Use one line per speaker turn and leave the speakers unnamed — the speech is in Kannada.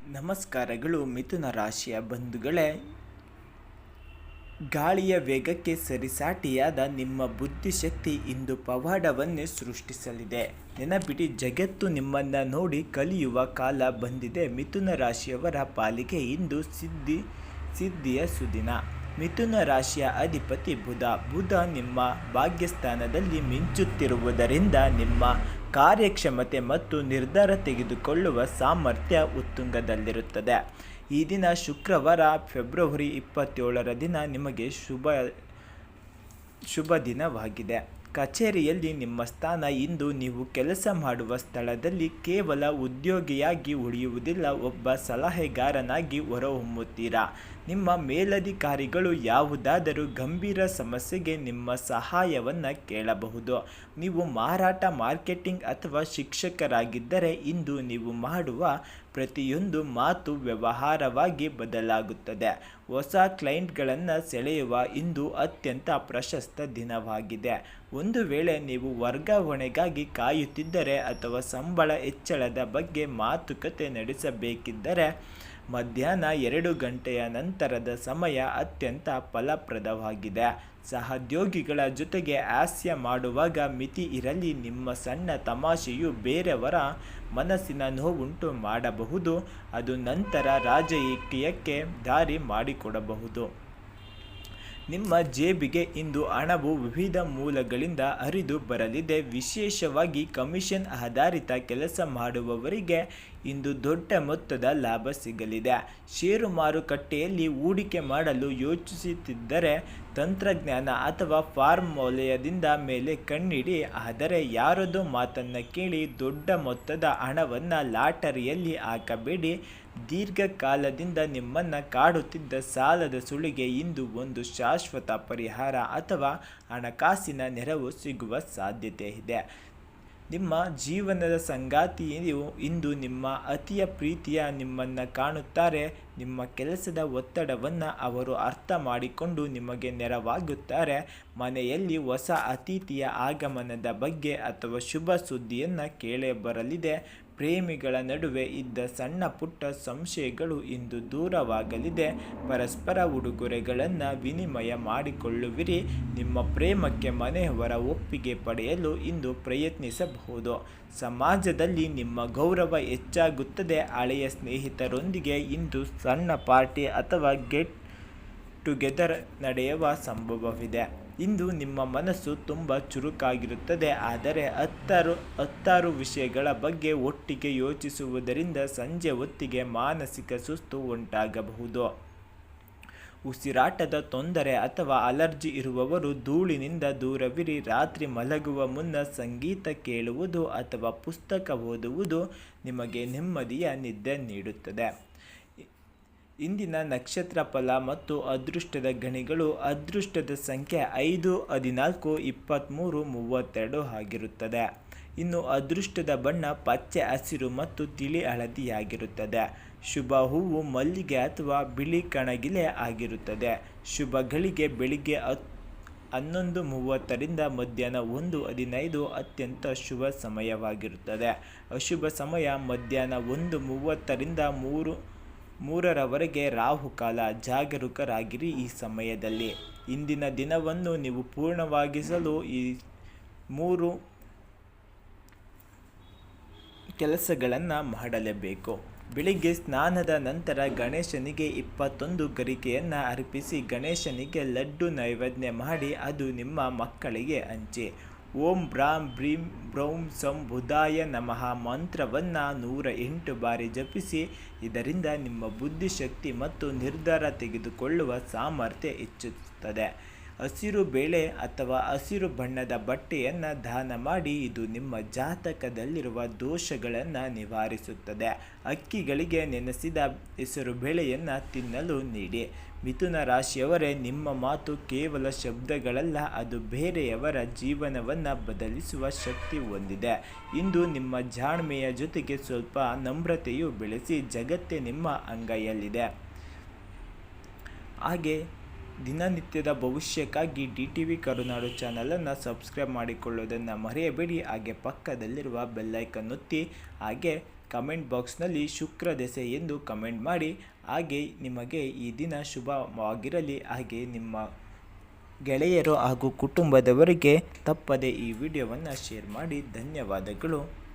ನಮಸ್ಕಾರಗಳು ಮಿಥುನ ರಾಶಿಯ ಬಂಧುಗಳೇ. ಗಾಳಿಯ ವೇಗಕ್ಕೆ ಸರಿಸಾಟಿಯಾದ ನಿಮ್ಮ ಬುದ್ಧಿಶಕ್ತಿ ಇಂದು ಪವಾಡವನ್ನೇ ಸೃಷ್ಟಿಸಲಿದೆ. ನೆನಪಿಡಿ, ಜಗತ್ತು ನಿಮ್ಮನ್ನು ನೋಡಿ ಕಲಿಯುವ ಕಾಲ ಬಂದಿದೆ. ಮಿಥುನ ರಾಶಿಯವರ ಪಾಲಿಗೆ ಇಂದು ಸಿದ್ಧಿಯ ಸುದಿನ. ಮಿಥುನ ರಾಶಿಯ ಅಧಿಪತಿ ಬುಧ ನಿಮ್ಮ ಭಾಗ್ಯಸ್ಥಾನದಲ್ಲಿ ಮಿಂಚುತ್ತಿರುವುದರಿಂದ ನಿಮ್ಮ ಕಾರ್ಯಕ್ಷಮತೆ ಮತ್ತು ನಿರ್ಧಾರ ತೆಗೆದುಕೊಳ್ಳುವ ಸಾಮರ್ಥ್ಯ ಉತ್ತುಂಗದಲ್ಲಿರುತ್ತದೆ. ಈ ದಿನ ಶುಕ್ರವಾರ ಫೆಬ್ರವರಿ 27ರ ದಿನ ನಿಮಗೆ ಶುಭ ದಿನವಾಗಿದೆ. ಕಚೇರಿಯಲ್ಲಿ ನಿಮ್ಮ ಸ್ಥಾನ ಇಂದು ನೀವು ಕೆಲಸ ಮಾಡುವ ಸ್ಥಳದಲ್ಲಿ ಕೇವಲ ಉದ್ಯೋಗಿಯಾಗಿ ಉಳಿಯುವುದಿಲ್ಲ, ಒಬ್ಬ ಸಲಹೆಗಾರನಾಗಿ ಹೊರಹೊಮ್ಮುತ್ತೀರಾ. ನಿಮ್ಮ ಮೇಲಧಿಕಾರಿಗಳು ಯಾವುದಾದರೂ ಗಂಭೀರ ಸಮಸ್ಯೆಗೆ ನಿಮ್ಮ ಸಹಾಯವನ್ನು ಕೇಳಬಹುದು. ನೀವು ಮಾರಾಟ, ಮಾರ್ಕೆಟಿಂಗ್ ಅಥವಾ ಶಿಕ್ಷಕರಾಗಿದ್ದರೆ ಇಂದು ನೀವು ಮಾಡುವ ಪ್ರತಿಯೊಂದು ಮಾತು ವ್ಯವಹಾರವಾಗಿ ಬದಲಾಗುತ್ತದೆ. ಹೊಸ ಕ್ಲೈಂಟ್ಗಳನ್ನು ಸೆಳೆಯುವ ಇಂದು ಅತ್ಯಂತ ಪ್ರಶಸ್ತ ದಿನವಾಗಿದೆ. ಒಂದು ವೇಳೆ ನೀವು ವರ್ಗಾವಣೆಗಾಗಿ ಕಾಯುತ್ತಿದ್ದರೆ ಅಥವಾ ಸಂಬಳ ಹೆಚ್ಚಳದ ಬಗ್ಗೆ ಮಾತುಕತೆ ನಡೆಸಬೇಕಿದ್ದರೆ ಮಧ್ಯಾಹ್ನ 2 ಗಂಟೆಯ ನಂತರದ ಸಮಯ ಅತ್ಯಂತ ಫಲಪ್ರದವಾಗಿದೆ. ಸಹೋದ್ಯೋಗಿಗಳ ಜೊತೆಗೆ ಹಾಸ್ಯ ಮಾಡುವಾಗ ಮಿತಿ ಇರಲಿ. ನಿಮ್ಮ ಸಣ್ಣ ತಮಾಷೆಯು ಬೇರೆಯವರ ಮನಸ್ಸಿನ ನೋವುಂಟು ಮಾಡಬಹುದು, ಅದು ನಂತರ ರಾಜಕೀಯಕ್ಕೆ ದಾರಿ ಮಾಡಿಕೊಡಬಹುದು. ನಿಮ್ಮ ಜೇಬಿಗೆ ಇಂದು ಹಣವು ವಿವಿಧ ಮೂಲಗಳಿಂದ ಹರಿದು ಬರಲಿದೆ. ವಿಶೇಷವಾಗಿ ಕಮಿಷನ್ ಆಧಾರಿತ ಕೆಲಸ ಮಾಡುವವರಿಗೆ ಇಂದು ದೊಡ್ಡ ಮೊತ್ತದ ಲಾಭ ಸಿಗಲಿದೆ. ಷೇರು ಮಾರುಕಟ್ಟೆಯಲ್ಲಿ ಹೂಡಿಕೆ ಮಾಡಲು ಯೋಚಿಸುತ್ತಿದ್ದರೆ ತಂತ್ರಜ್ಞಾನ ಅಥವಾ ಫಾರ್ಮ್ ವಲಯದಿಂದ ಮೇಲೆ ಕಣ್ಣಿಡಿ. ಆದರೆ ಯಾರದೋ ಮಾತನ್ನು ಕೇಳಿ ದೊಡ್ಡ ಮೊತ್ತದ ಹಣವನ್ನು ಲಾಟರಿಯಲ್ಲಿ ಹಾಕಬೇಡಿ. ದೀರ್ಘಕಾಲದಿಂದ ನಿಮ್ಮನ್ನು ಕಾಡುತ್ತಿದ್ದ ಸಾಲದ ಸುಳಿಗೆ ಇಂದು ಒಂದು ಶಾಶ್ವತ ಪರಿಹಾರ ಅಥವಾ ಹಣಕಾಸಿನ ನೆರವು ಸಿಗುವ ಸಾಧ್ಯತೆ ಇದೆ. ನಿಮ್ಮ ಜೀವನದ ಸಂಗಾತಿಯು ಇಂದು ನಿಮ್ಮ ಅತಿಯ ಪ್ರೀತಿಯ ನಿಮ್ಮನ್ನು ಕಾಣುತ್ತಾರೆ. ನಿಮ್ಮ ಕೆಲಸದ ಒತ್ತಡವನ್ನು ಅವರು ಅರ್ಥ ಮಾಡಿಕೊಂಡು ನಿಮಗೆ ನೆರವಾಗುತ್ತಾರೆ. ಮನೆಯಲ್ಲಿ ಹೊಸ ಅತಿಥಿಯ ಆಗಮನದ ಬಗ್ಗೆ ಅಥವಾ ಶುಭ ಸುದ್ದಿಯನ್ನು ಕೇಳಬರಲಿದೆ. ಪ್ರೇಮಿಗಳ ನಡುವೆ ಇದ್ದ ಸಣ್ಣ ಪುಟ್ಟ ಸಂಶಯಗಳು ಇಂದು ದೂರವಾಗಲಿದೆ. ಪರಸ್ಪರ ಉಡುಗೊರೆಗಳನ್ನು ವಿನಿಮಯ ಮಾಡಿಕೊಳ್ಳುವಿರಿ. ನಿಮ್ಮ ಪ್ರೇಮಕ್ಕೆ ಮನೆಯವರ ಒಪ್ಪಿಗೆ ಪಡೆಯಲು ಇಂದು ಪ್ರಯತ್ನಿಸಬಹುದು. ಸಮಾಜದಲ್ಲಿ ನಿಮ್ಮ ಗೌರವ ಹೆಚ್ಚಾಗುತ್ತದೆ. ಹಳೆಯ ಸ್ನೇಹಿತರೊಂದಿಗೆ ಇಂದು ಸಣ್ಣ ಪಾರ್ಟಿ ಅಥವಾ ಗೆಟ್ ಟುಗೆದರ್ ನಡೆಯುವ ಸಂಭವವಿದೆ. ಇಂದು ನಿಮ್ಮ ಮನಸ್ಸು ತುಂಬ ಚುರುಕಾಗಿರುತ್ತದೆ, ಆದರೆ ಹತ್ತಾರು ವಿಷಯಗಳ ಬಗ್ಗೆ ಒಟ್ಟಿಗೆ ಯೋಚಿಸುವುದರಿಂದ ಸಂಜೆ ಹೊತ್ತಿಗೆ ಮಾನಸಿಕ ಸುಸ್ತು ಉಂಟಾಗಬಹುದು. ಉಸಿರಾಟದ ತೊಂದರೆ ಅಥವಾ ಅಲರ್ಜಿ ಇರುವವರು ಧೂಳಿನಿಂದ ದೂರವಿರಿ. ರಾತ್ರಿ ಮಲಗುವ ಮುನ್ನ ಸಂಗೀತ ಕೇಳುವುದು ಅಥವಾ ಪುಸ್ತಕ ಓದುವುದು ನಿಮಗೆ ನೆಮ್ಮದಿಯ ನಿದ್ದೆ ನೀಡುತ್ತದೆ. ಇಂದಿನ ನಕ್ಷತ್ರ ಫಲ ಮತ್ತು ಅದೃಷ್ಟದ ಗಣಿಗಳು. ಅದೃಷ್ಟದ ಸಂಖ್ಯೆ 5, 14, 23, 32 ಆಗಿರುತ್ತದೆ. ಇನ್ನು ಅದೃಷ್ಟದ ಬಣ್ಣ ಪಚ್ಚೆ, ಹಸಿರು ಮತ್ತು ತಿಳಿ ಹಳದಿಯಾಗಿರುತ್ತದೆ. ಶುಭ ಹೂವು ಮಲ್ಲಿಗೆ ಅಥವಾ ಬಿಳಿ ಕಣಗಿಲೆ ಆಗಿರುತ್ತದೆ. ಶುಭ ಗಳಿಗೆ ಬೆಳಿಗ್ಗೆ 11:30ರಿಂದ ಮಧ್ಯಾಹ್ನ 1:15 ಅತ್ಯಂತ ಶುಭ ಸಮಯವಾಗಿರುತ್ತದೆ. ಅಶುಭ ಸಮಯ ಮಧ್ಯಾಹ್ನ 1:30ರಿಂದ 3ರವರೆಗೆ. ರಾಹುಕಾಲ. ಜಾಗರೂಕರಾಗಿರಿ ಈ ಸಮಯದಲ್ಲಿ. ಇಂದಿನ ದಿನವನ್ನು ನೀವು ಪೂರ್ಣವಾಗಿಸಲು ಈ 3 ಕೆಲಸಗಳನ್ನು ಮಾಡಲೇಬೇಕು. ಬೆಳಿಗ್ಗೆ ಸ್ನಾನದ ನಂತರ ಗಣೇಶನಿಗೆ 21 ಗರಿಕೆಯನ್ನು ಅರ್ಪಿಸಿ ಗಣೇಶನಿಗೆ ಲಡ್ಡು ನೈವೇದ್ಯ ಮಾಡಿ ಅದು ನಿಮ್ಮ ಮಕ್ಕಳಿಗೆ ಹಂಚಿ. ಓಂ ಬ್ರಾಂ ಬ್ರೀಂ ಬ್ರೌಂ ಸಂ ಬುಧಾಯ ನಮಃ ಮಂತ್ರವನ್ನು 108 ಬಾರಿ ಜಪಿಸಿ. ಇದರಿಂದ ನಿಮ್ಮ ಬುದ್ಧಿಶಕ್ತಿ ಮತ್ತು ನಿರ್ಧಾರ ತೆಗೆದುಕೊಳ್ಳುವ ಸಾಮರ್ಥ್ಯ ಹೆಚ್ಚುತ್ತದೆ. ಹಸಿರು ಬೇಳೆ ಅಥವಾ ಹಸಿರು ಬಣ್ಣದ ಬಟ್ಟೆಯನ್ನು ದಾನ ಮಾಡಿ. ಇದು ನಿಮ್ಮ ಜಾತಕದಲ್ಲಿರುವ ದೋಷಗಳನ್ನು ನಿವಾರಿಸುತ್ತದೆ. ಹಕ್ಕಿಗಳಿಗೆ ನೆನೆಸಿದ ಹೆಸರು ಬೇಳೆಯನ್ನು ತಿನ್ನಲು ನೀಡಿ. ಮಿಥುನ ರಾಶಿಯವರೇ, ನಿಮ್ಮ ಮಾತು ಕೇವಲ ಶಬ್ದಗಳಲ್ಲ, ಅದು ಬೇರೆಯವರ ಜೀವನವನ್ನು ಬದಲಿಸುವ ಶಕ್ತಿ ಹೊಂದಿದೆ. ಇಂದು ನಿಮ್ಮ ಜಾಣ್ಮೆಯ ಜೊತೆಗೆ ಸ್ವಲ್ಪ ನಮ್ರತೆಯು ಬೆಳೆಸಿ. ಜಗತ್ತೇ ನಿಮ್ಮ ಅಂಗೈಯಲ್ಲಿದೆ. ಹಾಗೆ ದಿನನಿತ್ಯದ ಭವಿಷ್ಯಕ್ಕಾಗಿ DTV ಕರುನಾಡು ಚಾನಲನ್ನು ಸಬ್ಸ್ಕ್ರೈಬ್ ಮಾಡಿಕೊಳ್ಳುವುದನ್ನು ಮರೆಯಬೇಡಿ. ಹಾಗೆ ಪಕ್ಕದಲ್ಲಿರುವ ಬೆಲ್ಲೈಕನ್ ಒತ್ತಿ. ಹಾಗೆ ಕಮೆಂಟ್ ಬಾಕ್ಸ್ನಲ್ಲಿ ಶುಕ್ರ ದೆಸೆ ಎಂದು ಕಮೆಂಟ್ ಮಾಡಿ. ಹಾಗೆ ನಿಮಗೆ ಈ ದಿನ ಶುಭವಾಗಿರಲಿ. ಹಾಗೆ ನಿಮ್ಮ ಗೆಳೆಯರು ಹಾಗೂ ಕುಟುಂಬದವರಿಗೆ ತಪ್ಪದೆ ಈ ವಿಡಿಯೋವನ್ನು ಶೇರ್ ಮಾಡಿ. ಧನ್ಯವಾದಗಳು.